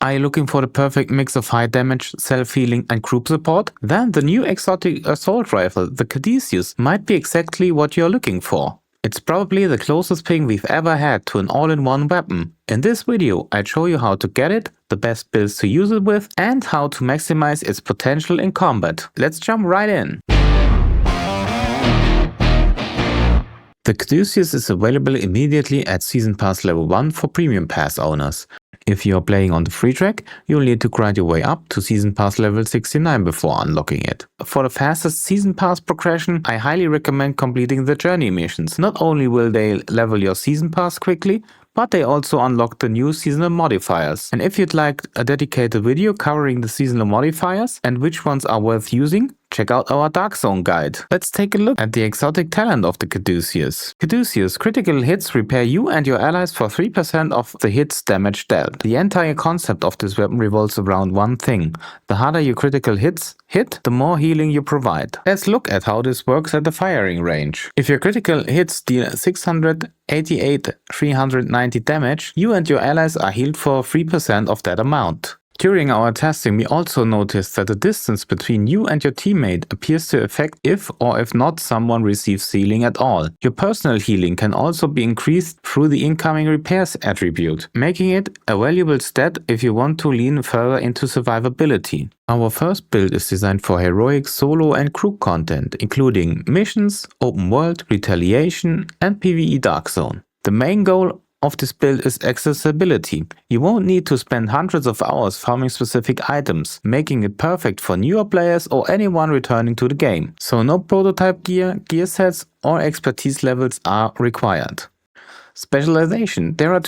Are you looking for the perfect mix of high damage, self-healing and group support? Then the new exotic assault rifle, the Caduceus, might be exactly what you're looking for. It's probably the closest thing we've ever had to an all-in-one weapon. In this video, I'd show you how to get it, the best builds to use it with, and how to maximize its potential in combat. Let's jump right in. The Caduceus is available immediately at Season Pass level 1 for Premium Pass owners. If you are playing on the free track, you'll need to grind your way up to Season Pass level 69 before unlocking it. For the fastest Season Pass progression, I highly recommend completing the journey missions. Not only will they level your Season Pass quickly, but they also unlock the new seasonal modifiers. And if you'd like a dedicated video covering the seasonal modifiers and which ones are worth using, check out our Dark Zone guide. Let's take a look at the exotic talent of the Caduceus. Caduceus critical hits repair you and your allies for 3% of the hits damage dealt. The entire concept of this weapon revolves around one thing. The harder your critical hits hit, the more healing you provide. Let's look at how this works at the firing range. If your critical hits deal 688 390 damage, you and your allies are healed for 3% of that amount. During our testing, we also noticed that the distance between you and your teammate appears to affect if or if not someone receives healing at all. Your personal healing can also be increased through the incoming repairs attribute, making it a valuable stat if you want to lean further into survivability. Our first build is designed for heroic solo and group content, including missions, open world, retaliation, and PvE Dark Zone. The main goal of this build is accessibility. You won't need to spend hundreds of hours farming specific items, making it perfect for newer players or anyone returning to the game. So no prototype gear, gear sets or expertise levels are required. Specialization. There are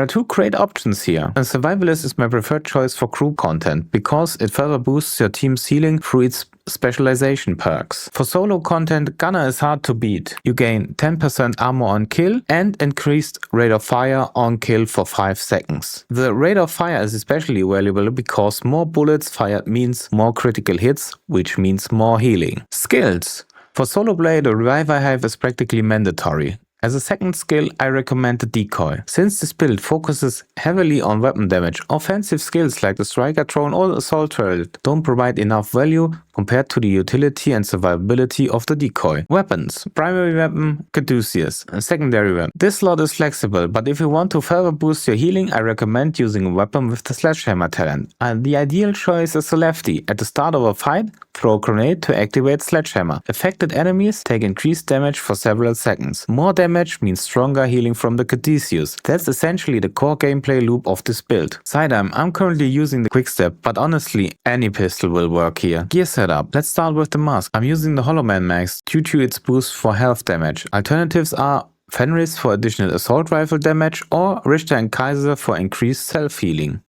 two great options here. A survivalist is my preferred choice for group content because it further boosts your team's healing through its specialization perks. For solo content, Gunner is hard to beat. You gain 10% armor on kill and increased rate of fire on kill for 5 seconds. The rate of fire is especially valuable because more bullets fired means more critical hits, which means more healing. Skills. For solo play, the Reviver Hive is practically mandatory. As a second skill, I recommend the Decoy. Since this build focuses heavily on weapon damage, offensive skills like the Striker Drone or the Assault Turret don't provide enough value compared to the utility and survivability of the Decoy. Weapons. Primary weapon, Caduceus. Secondary weapon. This slot is flexible, but if you want to further boost your healing, I recommend using a weapon with the Sledgehammer talent. The ideal choice is a lefty. At the start of a fight, throw a grenade to activate Sledgehammer. Affected enemies take increased damage for several seconds. More damage means stronger healing from the Caduceus. That's essentially the core gameplay loop of this build. Sidearm. I'm currently using the Quickstep, but honestly, any pistol will work here. Gear setup. Let's start with the mask. I'm using the Hollow Man mask due to its boost for health damage. Alternatives are Fenris for additional assault rifle damage or Richter and Kaiser for increased self-healing.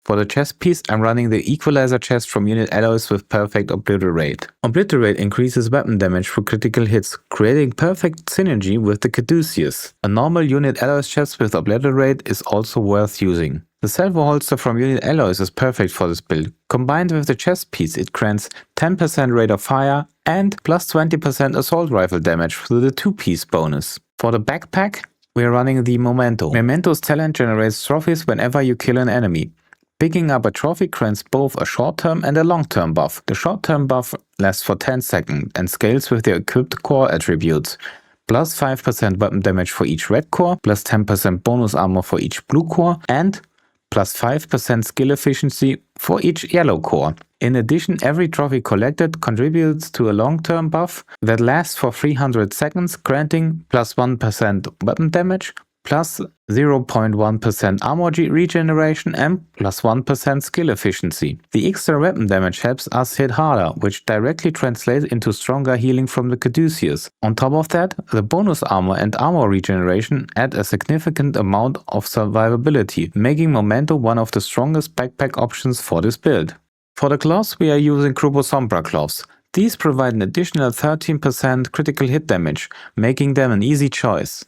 For the chest piece, I'm running the Equalizer chest from unit alloys with perfect Obliterate. Obliterate increases weapon damage for critical hits, creating perfect synergy with the Caduceus. A normal unit alloys chest with Obliterate is also worth using. The Salvo holster from unit alloys is perfect for this build. Combined with the chest piece, it grants 10% rate of fire and plus 20% assault rifle damage through the 2-piece bonus. For the backpack, we are running the Memento. Memento's talent generates trophies whenever you kill an enemy. Picking up a trophy grants both a short-term and a long-term buff. The short-term buff lasts for 10 seconds and scales with your equipped core attributes. Plus 5% weapon damage for each red core, plus 10% bonus armor for each blue core, and plus 5% skill efficiency for each yellow core. In addition, every trophy collected contributes to a long-term buff that lasts for 300 seconds, granting plus 1% weapon damage, plus 0.1% armor regeneration and plus 1% skill efficiency. The extra weapon damage helps us hit harder, which directly translates into stronger healing from the Caduceus. On top of that, the bonus armor and armor regeneration add a significant amount of survivability, making Memento one of the strongest backpack options for this build. For the gloves, we are using Grupo Sombra gloves. These provide an additional 13% critical hit damage, making them an easy choice.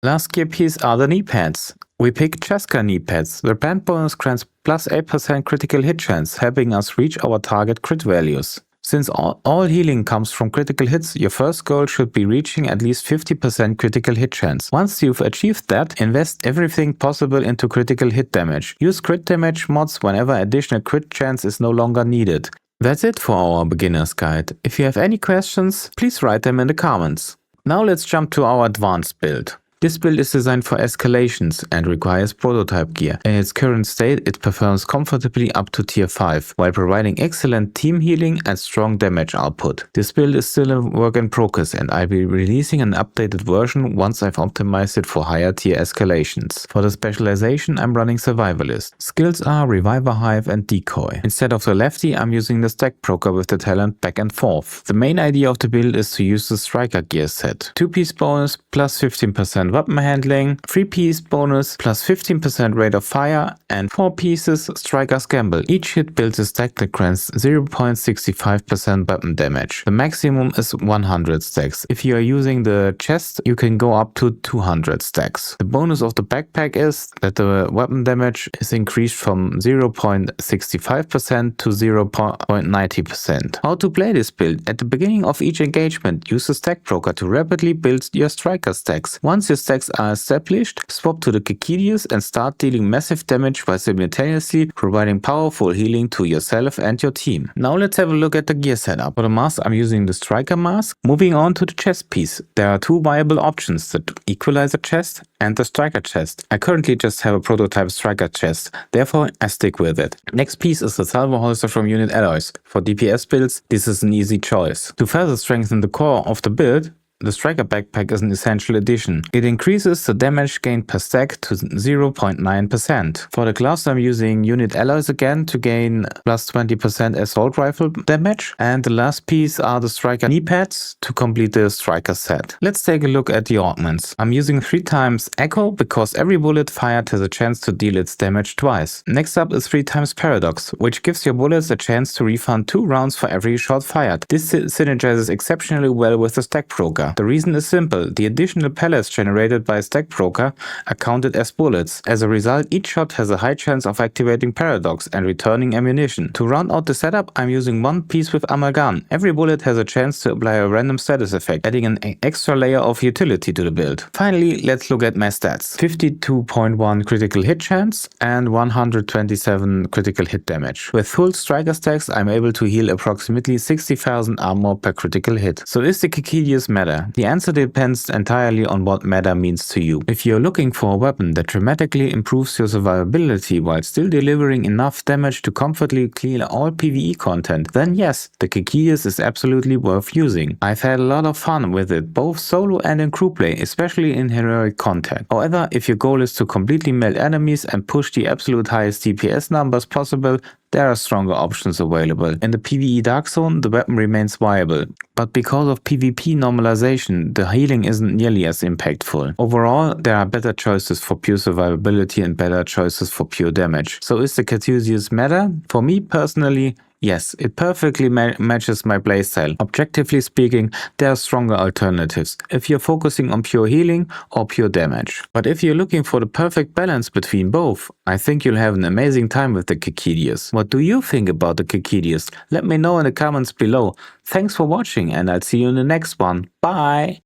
Last gear piece are the knee pads. We picked Cheska knee pads. The band bonus grants plus 8% critical hit chance, helping us reach our target crit values. Since all healing comes from critical hits, your first goal should be reaching at least 50% critical hit chance. Once you've achieved that, invest everything possible into critical hit damage. Use crit damage mods whenever additional crit chance is no longer needed. That's it for our beginner's guide. If you have any questions, please write them in the comments. Now let's jump to our advanced build. This build is designed for escalations and requires prototype gear. In its current state, it performs comfortably up to tier 5, while providing excellent team healing and strong damage output. This build is still a work in progress, and I'll be releasing an updated version once I've optimized it for higher tier escalations. For the specialization, I'm running Survivalist. Skills are Reviver Hive and Decoy. Instead of the lefty, I'm using the Stack Broker with the talent Back and Forth. The main idea of the build is to use the Striker gear set. 2-piece bonus plus 15% weapon handling, 3-piece bonus plus 15% rate of fire, and 4 pieces Striker's Gamble. Each hit builds a stack that grants 0.65% weapon damage. The maximum is 100 stacks. If you are using the chest, you can go up to 200 stacks. The bonus of the backpack is that the weapon damage is increased from 0.65% to 0.90%. How to play this build? At the beginning of each engagement, use the Stack Broker to rapidly build your Striker stacks. Once your stacks are established, swap to the Caduceus and start dealing massive damage while simultaneously providing powerful healing to yourself and your team. Now let's have a look at the gear setup. For the mask, I'm using the Striker mask. Moving on to the chest piece, there are two viable options, the Equalizer chest and the Striker chest. I currently just have a prototype Striker chest, therefore I stick with it. Next piece is the Salvo holster from Unit Alloys. For DPS builds, this is an easy choice. To further strengthen the core of the build, the Striker backpack is an essential addition. It increases the damage gained per stack to 0.9%. For the gloves, I'm using Unit Alloys again to gain plus 20% assault rifle damage. And the last piece are the Striker knee pads to complete the Striker set. Let's take a look at the augments. I'm using 3 times Echo because every bullet fired has a chance to deal its damage twice. Next up is 3 times Paradox, which gives your bullets a chance to refund 2 rounds for every shot fired. This synergizes exceptionally well with the Stack Broker. The reason is simple. The additional pellets generated by Stack Broker are counted as bullets. As a result, each shot has a high chance of activating Paradox and returning ammunition. To round out the setup, I'm using 1 piece with Amalgam. Every bullet has a chance to apply a random status effect, adding an extra layer of utility to the build. Finally, let's look at my stats. 52.1 critical hit chance and 127 critical hit damage. With full Striker stacks, I'm able to heal approximately 60,000 armor per critical hit. So is the Caduceus meta? The answer depends entirely on what meta means to you. If you're looking for a weapon that dramatically improves your survivability while still delivering enough damage to comfortably clear all PvE content, then yes, the Caduceus is absolutely worth using. I've had a lot of fun with it, both solo and in crew play, especially in heroic content. However, if your goal is to completely melt enemies and push the absolute highest DPS numbers possible, there are stronger options available. In the PvE Dark Zone, the weapon remains viable, but because of PvP normalization, the healing isn't nearly as impactful. Overall, there are better choices for pure survivability and better choices for pure damage. So is the Caduceus meta? For me personally, yes, it perfectly matches my playstyle. Objectively speaking, there are stronger alternatives if you're focusing on pure healing or pure damage. But if you're looking for the perfect balance between both, I think you'll have an amazing time with the Caduceus. What do you think about the Caduceus? Let me know in the comments below. Thanks for watching and I'll see you in the next one. Bye!